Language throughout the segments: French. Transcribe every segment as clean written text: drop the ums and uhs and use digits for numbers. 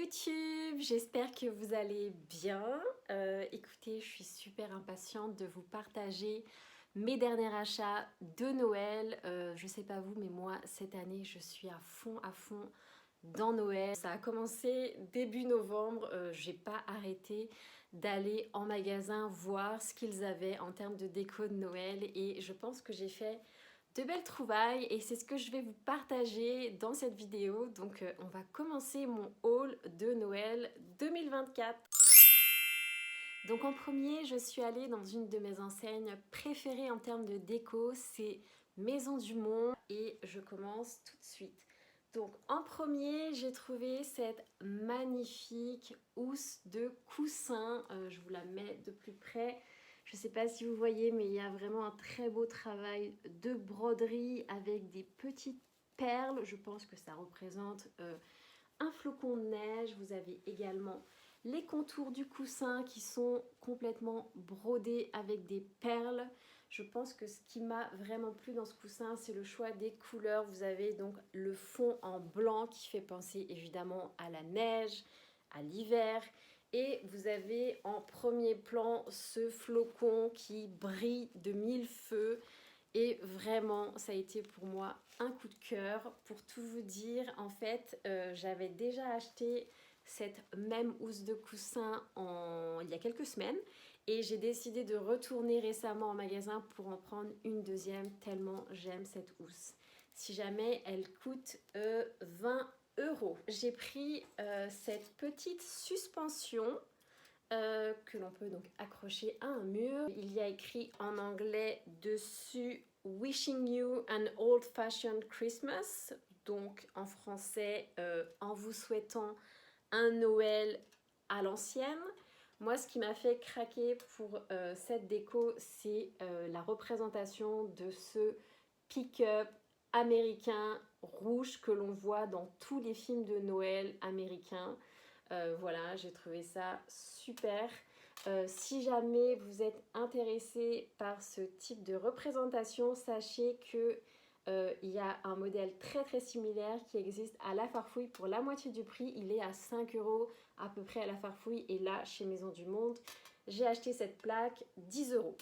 YouTube, j'espère que vous allez bien. Écoutez, je suis super impatiente de vous partager mes derniers achats de Noël. Je sais pas vous, mais moi cette année je suis à fond dans Noël. Ça a commencé début novembre, j'ai pas arrêté d'aller en magasin voir ce qu'ils avaient en termes de déco de Noël et je pense que j'ai fait de belles trouvailles et c'est ce que je vais vous partager dans cette vidéo. Donc on va commencer mon haul de Noël 2024. Donc en premier, je suis allée dans une de mes enseignes préférées en termes de déco, c'est Maison du Monde et je commence tout de suite. Donc en premier, j'ai trouvé cette magnifique housse de coussin. Je vous la mets de plus près. Je ne sais pas si vous voyez, mais il y a vraiment un très beau travail de broderie avec des petites perles. Je pense que ça représente un flocon de neige. Vous avez également les contours du coussin qui sont complètement brodés avec des perles. Je pense que ce qui m'a vraiment plu dans ce coussin, c'est le choix des couleurs. Vous avez donc le fond en blanc qui fait penser évidemment à la neige, à l'hiver. Et vous avez en premier plan ce flocon qui brille de mille feux. Et vraiment, ça a été pour moi un coup de cœur. Pour tout vous dire, en fait, j'avais déjà acheté cette même housse de coussin il y a quelques semaines. Et j'ai décidé de retourner récemment en magasin pour en prendre une deuxième, tellement j'aime cette housse. Si jamais elle coûte 20 €. J'ai pris cette petite suspension que l'on peut donc accrocher à un mur. Il y a écrit en anglais dessus Wishing you an old-fashioned Christmas. Donc en français, en vous souhaitant un Noël à l'ancienne. Moi, ce qui m'a fait craquer pour cette déco, c'est la représentation de ce pick-up américain rouge que l'on voit dans tous les films de Noël américains. Voilà, j'ai trouvé ça super. Si jamais vous êtes intéressé par ce type de représentation, sachez que il y a un modèle très similaire qui existe à La Farfouille pour la moitié du prix. Il est à 5 € à peu près à La Farfouille et là chez Maison du Monde, j'ai acheté cette plaque 10 €.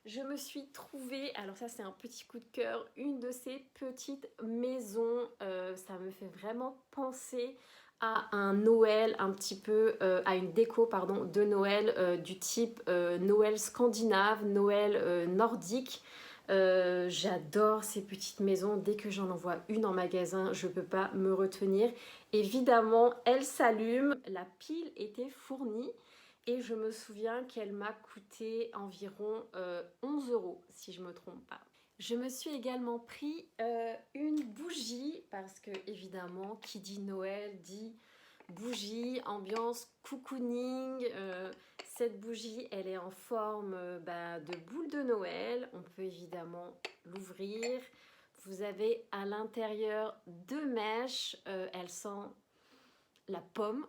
Je me suis trouvée, alors ça c'est un petit coup de cœur, une de ces petites maisons. Ça me fait vraiment penser à un Noël un petit peu, à une déco pardon, de Noël du type Noël scandinave, Noël nordique. J'adore ces petites maisons. Dès que j'en envoie une en magasin, je ne peux pas me retenir. Évidemment, elle s'allume. La pile était fournie et je me souviens qu'elle m'a coûté environ 11 € si je ne me trompe pas. Je me suis également pris une bougie parce que évidemment qui dit Noël dit bougie, ambiance cocooning. Cette bougie elle est en forme de boule de Noël. On peut évidemment l'ouvrir. Vous avez à l'intérieur deux mèches. Elle sent la pomme.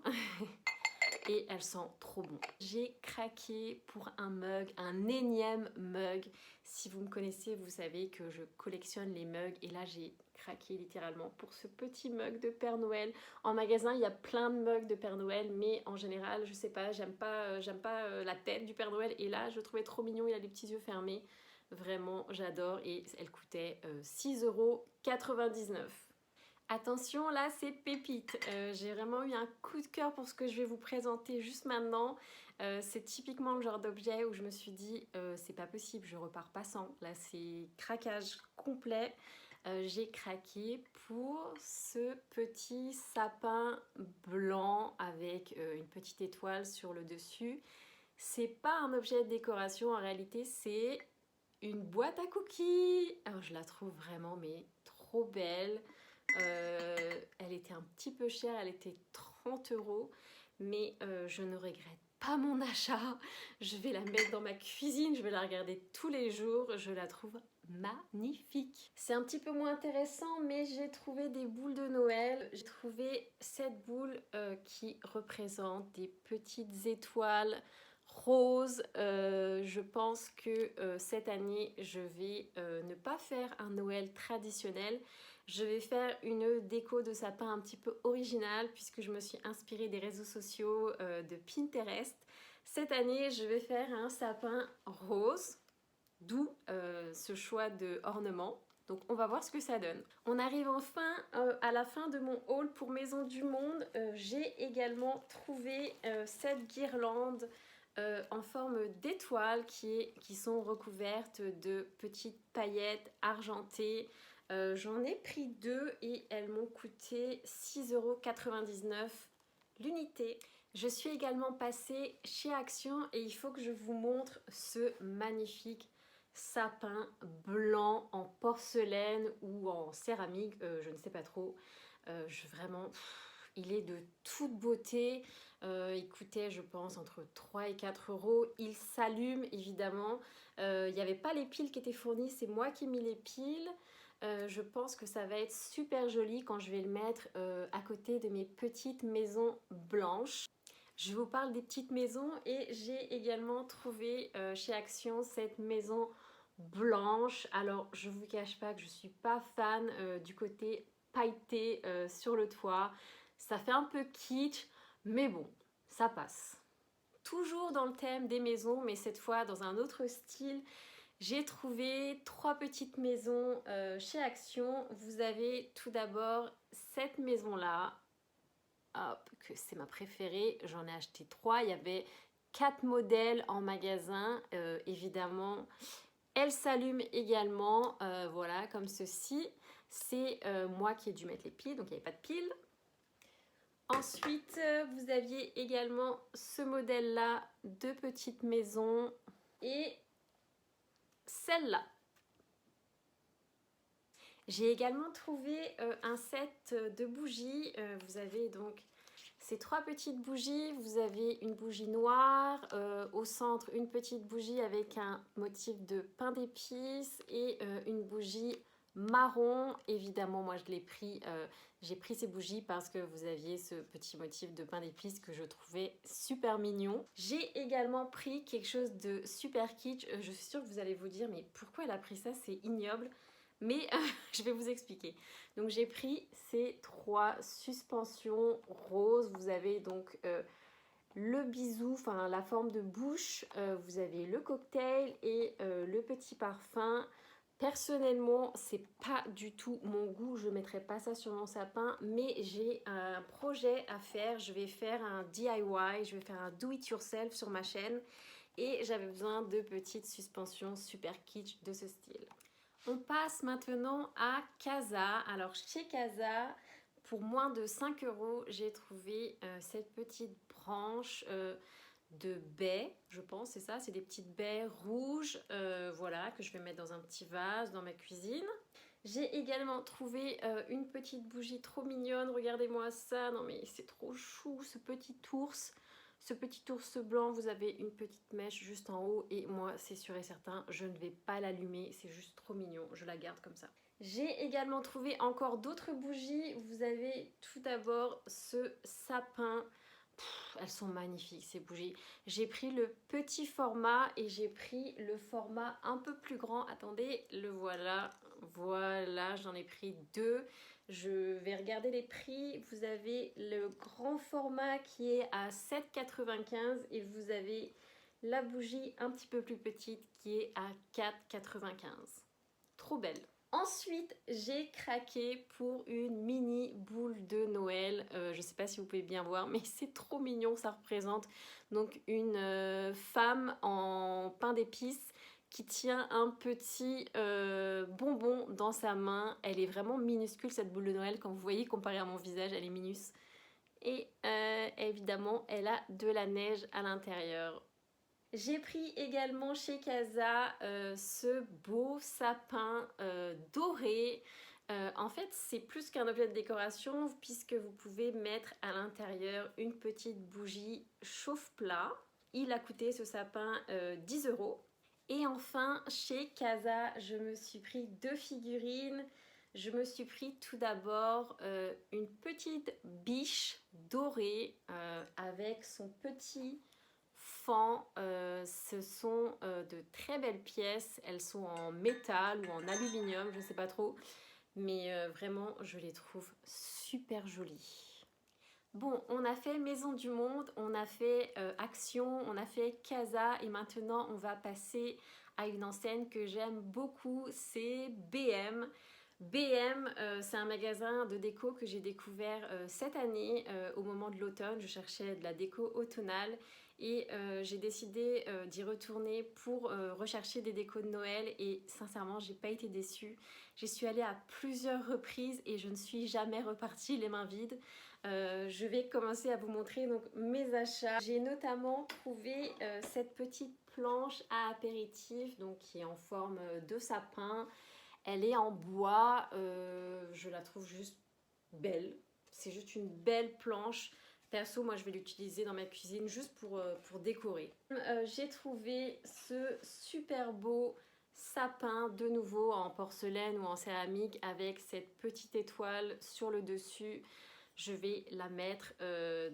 Et elle sent trop bon. J'ai craqué pour un mug, un énième mug. Si vous me connaissez, vous savez que je collectionne les mugs et là j'ai craqué littéralement pour ce petit mug de Père Noël. En magasin, il y a plein de mugs de Père Noël, mais en général, je sais pas, j'aime pas la tête du Père Noël et là, je le trouvais trop mignon, il a les petits yeux fermés. Vraiment, j'adore et elle coûtait 6,99 €. Attention, là c'est pépite. J'ai vraiment eu un coup de cœur pour ce que je vais vous présenter juste maintenant. C'est typiquement le genre d'objet où je me suis dit c'est pas possible, je repars pas sans. Là c'est craquage complet. J'ai craqué pour ce petit sapin blanc avec une petite étoile sur le dessus. C'est pas un objet de décoration, en réalité c'est une boîte à cookies. Alors je la trouve vraiment mais trop belle. Elle était un petit peu chère, elle était 30 €, mais je ne regrette pas mon achat. Je vais la mettre dans ma cuisine, je vais la regarder tous les jours, je la trouve magnifique. C'est un petit peu moins intéressant, mais j'ai trouvé des boules de Noël. J'ai trouvé cette boule qui représente des petites étoiles rose. Je pense que cette année, je vais ne pas faire un Noël traditionnel. Je vais faire une déco de sapin un petit peu originale puisque je me suis inspirée des réseaux sociaux de Pinterest. Cette année, je vais faire un sapin rose, d'où ce choix de ornement. Donc on va voir ce que ça donne. On arrive enfin à la fin de mon haul pour Maison du Monde. J'ai également trouvé cette guirlande en forme d'étoiles qui sont recouvertes de petites paillettes argentées. J'en ai pris deux et elles m'ont coûté 6,99 € l'unité. Je suis également passée chez Action et il faut que je vous montre ce magnifique sapin blanc en porcelaine ou en céramique, je ne sais pas trop. Vraiment, il est de toute beauté. Il coûtait, je pense, entre 3 et 4 €. Il s'allume évidemment. Il n'y avait pas les piles qui étaient fournies, c'est moi qui ai mis les piles. Je pense que ça va être super joli quand je vais le mettre à côté de mes petites maisons blanches. Je vous parle des petites maisons et j'ai également trouvé chez Action cette maison blanche. Alors je vous cache pas que je suis pas fan du côté pailleté sur le toit. Ça fait un peu kitsch, mais bon, ça passe. Toujours dans le thème des maisons, mais cette fois dans un autre style. J'ai trouvé 3 petites maisons chez Action. Vous avez tout d'abord cette maison-là. Hop, que c'est ma préférée. J'en ai acheté 3. Il y avait 4 modèles en magasin. Évidemment, elle s'allume également. Voilà, comme ceci. C'est moi qui ai dû mettre les piles, donc il n'y avait pas de piles. Ensuite, vous aviez également ce modèle-là de petite maison. Et celle-là. J'ai également trouvé un set de bougies. Vous avez donc ces 3 petites bougies. Vous avez une bougie noire, au centre une petite bougie avec un motif de pain d'épices et une bougie marron. Évidemment, moi je l'ai pris, j'ai pris ces bougies parce que vous aviez ce petit motif de pain d'épices que je trouvais super mignon. J'ai également pris quelque chose de super kitsch. Je suis sûre que vous allez vous dire mais pourquoi elle a pris ça, c'est ignoble. Mais je vais vous expliquer. Donc j'ai pris ces 3 suspensions roses. Vous avez donc le bisou, enfin la forme de bouche. Vous avez le cocktail et le petit parfum. Personnellement, c'est pas du tout mon goût. Je ne mettrai pas ça sur mon sapin. Mais j'ai un projet à faire. Je vais faire un DIY. Je vais faire un do it yourself sur ma chaîne. Et j'avais besoin de petites suspensions super kitsch de ce style. On passe maintenant à Casa. Alors chez Casa, pour moins de 5 €, j'ai trouvé cette petite branche de baies, je pense, c'est ça, c'est des petites baies rouges, voilà, que je vais mettre dans un petit vase dans ma cuisine. J'ai également trouvé une petite bougie trop mignonne, regardez-moi ça, non mais c'est trop chou ce petit ours. Ce petit ours blanc, vous avez une petite mèche juste en haut et moi c'est sûr et certain, je ne vais pas l'allumer, c'est juste trop mignon, je la garde comme ça. J'ai également trouvé encore d'autres bougies, vous avez tout d'abord ce sapin. Elles sont magnifiques ces bougies. J'ai pris le petit format et j'ai pris le format un peu plus grand. Attendez, le voilà. Voilà, j'en ai pris 2. Je vais regarder les prix. Vous avez le grand format qui est à 7,95 € et vous avez la bougie un petit peu plus petite qui est à 4,95 €. Trop belle. Ensuite, j'ai craqué pour une mini boule de Noël. Je ne sais pas si vous pouvez bien voir, mais c'est trop mignon. Ça représente donc une femme en pain d'épices qui tient un petit bonbon dans sa main. Elle est vraiment minuscule cette boule de Noël. Quand vous voyez comparée à mon visage, elle est minus. Et évidemment, elle a de la neige à l'intérieur. J'ai pris également chez Casa ce beau sapin doré. En fait, c'est plus qu'un objet de décoration puisque vous pouvez mettre à l'intérieur une petite bougie chauffe-plat. Il a coûté ce sapin 10 €. Et enfin, chez Casa, je me suis pris 2 figurines. Je me suis pris tout d'abord une petite biche dorée avec son petit enfants. Ce sont de très belles pièces. Elles sont en métal ou en aluminium, je ne sais pas trop. Mais vraiment, je les trouve super jolies. Bon, on a fait Maison du Monde, on a fait Action, on a fait Casa et maintenant on va passer à une enseigne que j'aime beaucoup, c'est BM. BM, c'est un magasin de déco que j'ai découvert cette année au moment de l'automne. Je cherchais de la déco automnale et j'ai décidé d'y retourner pour rechercher des décos de Noël et sincèrement, j'ai pas été déçue. J'y suis allée à plusieurs reprises et je ne suis jamais repartie les mains vides. Je vais commencer à vous montrer donc mes achats. J'ai notamment trouvé cette petite planche à apéritif donc qui est en forme de sapin. Elle est en bois, je la trouve juste belle. C'est juste une belle planche. Perso, moi je vais l'utiliser dans ma cuisine juste pour décorer. J'ai trouvé ce super beau sapin de nouveau en porcelaine ou en céramique avec cette petite étoile sur le dessus. Je vais la mettre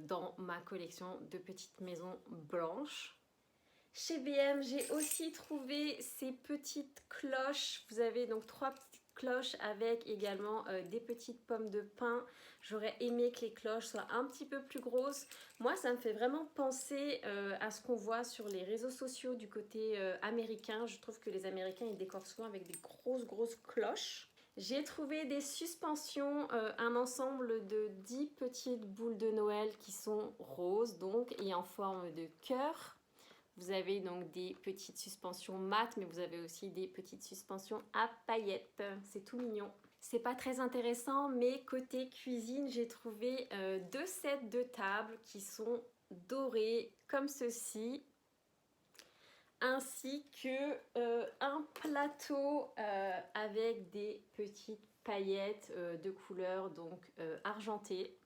dans ma collection de petites maisons blanches. Chez BM, j'ai aussi trouvé ces petites cloches. Vous avez donc 3 petites cloches avec également des petites pommes de pin. J'aurais aimé que les cloches soient un petit peu plus grosses. Moi, ça me fait vraiment penser à ce qu'on voit sur les réseaux sociaux du côté américain. Je trouve que les Américains, ils décorent souvent avec des grosses cloches. J'ai trouvé des suspensions, un ensemble de 10 petites boules de Noël qui sont roses donc et en forme de cœur. Vous avez donc des petites suspensions mat, mais vous avez aussi des petites suspensions à paillettes. C'est tout mignon. C'est pas très intéressant, mais côté cuisine, j'ai trouvé 2 sets de tables qui sont dorés comme ceci, ainsi que un plateau avec des petites paillettes de couleur donc argentée.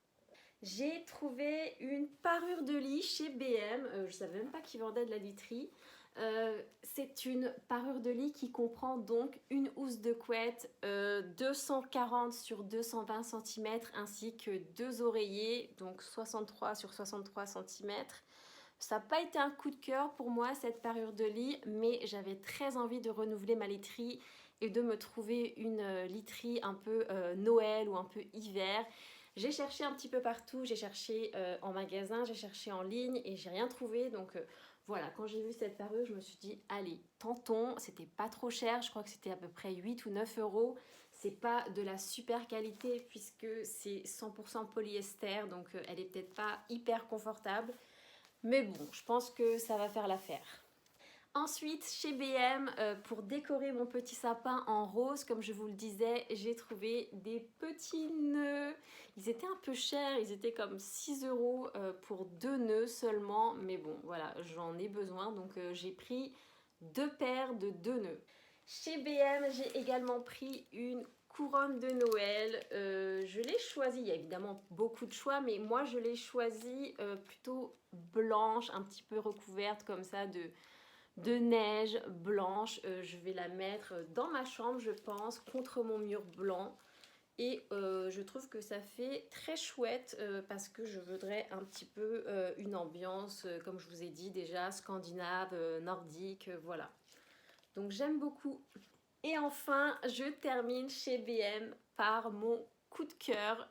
J'ai trouvé une parure de lit chez BM, je ne savais même pas qu'ils vendaient de la literie. C'est une parure de lit qui comprend donc une housse de couette 240 sur 220 cm ainsi que 2 oreillers, donc 63 sur 63 cm. Ça n'a pas été un coup de cœur pour moi cette parure de lit, mais j'avais très envie de renouveler ma literie et de me trouver une literie un peu Noël ou un peu hiver. J'ai cherché un petit peu partout, j'ai cherché en magasin, j'ai cherché en ligne et j'ai rien trouvé. Donc voilà, quand j'ai vu cette parure, je me suis dit allez, tentons. C'était pas trop cher, je crois que c'était à peu près 8 ou 9 euros. C'est pas de la super qualité puisque c'est 100% polyester, donc elle est peut-être pas hyper confortable. Mais bon, je pense que ça va faire l'affaire. Ensuite, chez BM, pour décorer mon petit sapin en rose, comme je vous le disais, j'ai trouvé des petits nœuds. Ils étaient un peu chers, ils étaient comme 6 euros pour 2 nœuds seulement. Mais bon, voilà, j'en ai besoin, donc j'ai pris 2 paires de 2 nœuds. Chez BM, j'ai également pris une couronne de Noël. Je l'ai choisie, il y a évidemment beaucoup de choix, mais moi je l'ai choisie plutôt blanche, un petit peu recouverte comme ça de neige blanche. Je vais la mettre dans ma chambre, je pense, contre mon mur blanc. Et je trouve que ça fait très chouette parce que je voudrais un petit peu une ambiance, comme je vous ai dit déjà, scandinave, nordique, voilà. Donc j'aime beaucoup. Et enfin, je termine chez BM par mon coup de cœur.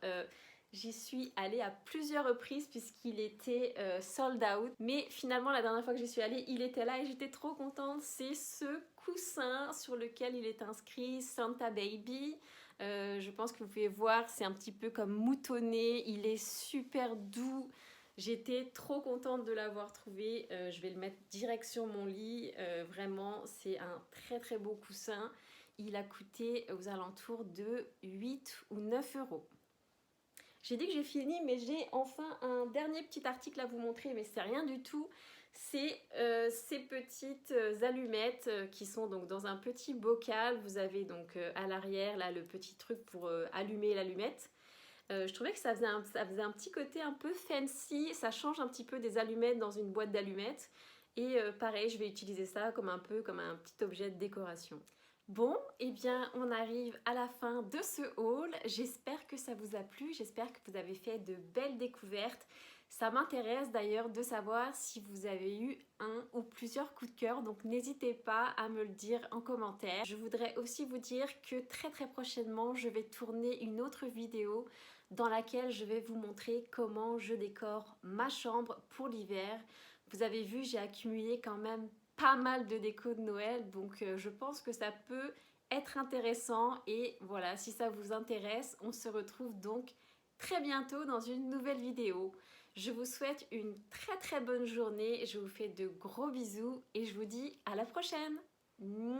J'y suis allée à plusieurs reprises puisqu'il était sold out. Mais finalement, la dernière fois que j'y suis allée, il était là et j'étais trop contente. C'est ce coussin sur lequel il est inscrit Santa Baby. Je pense que vous pouvez voir, c'est un petit peu comme moutonné. Il est super doux. J'étais trop contente de l'avoir trouvé. Je vais le mettre direct sur mon lit. Vraiment, c'est un très beau coussin. Il a coûté aux alentours de 8 ou 9 euros. J'ai dit que j'ai fini, mais j'ai enfin un dernier petit article à vous montrer, mais c'est rien du tout. C'est ces petites allumettes qui sont donc dans un petit bocal. Vous avez donc à l'arrière là le petit truc pour allumer l'allumette. Je trouvais que ça faisait un petit côté un peu fancy, ça change un petit peu des allumettes dans une boîte d'allumettes. Et pareil, je vais utiliser ça comme un peu comme un petit objet de décoration. Bon, eh bien, on arrive à la fin de ce haul. J'espère que ça vous a plu, j'espère que vous avez fait de belles découvertes. Ça m'intéresse d'ailleurs de savoir si vous avez eu un ou plusieurs coups de cœur, donc n'hésitez pas à me le dire en commentaire. Je voudrais aussi vous dire que très prochainement, je vais tourner une autre vidéo dans laquelle je vais vous montrer comment je décore ma chambre pour l'hiver. Vous avez vu, j'ai accumulé quand même pas mal de déco de Noël, donc je pense que ça peut être intéressant. Et voilà, si ça vous intéresse, on se retrouve donc très bientôt dans une nouvelle vidéo. Je vous souhaite une très bonne journée, je vous fais de gros bisous et je vous dis à la prochaine. Mouah.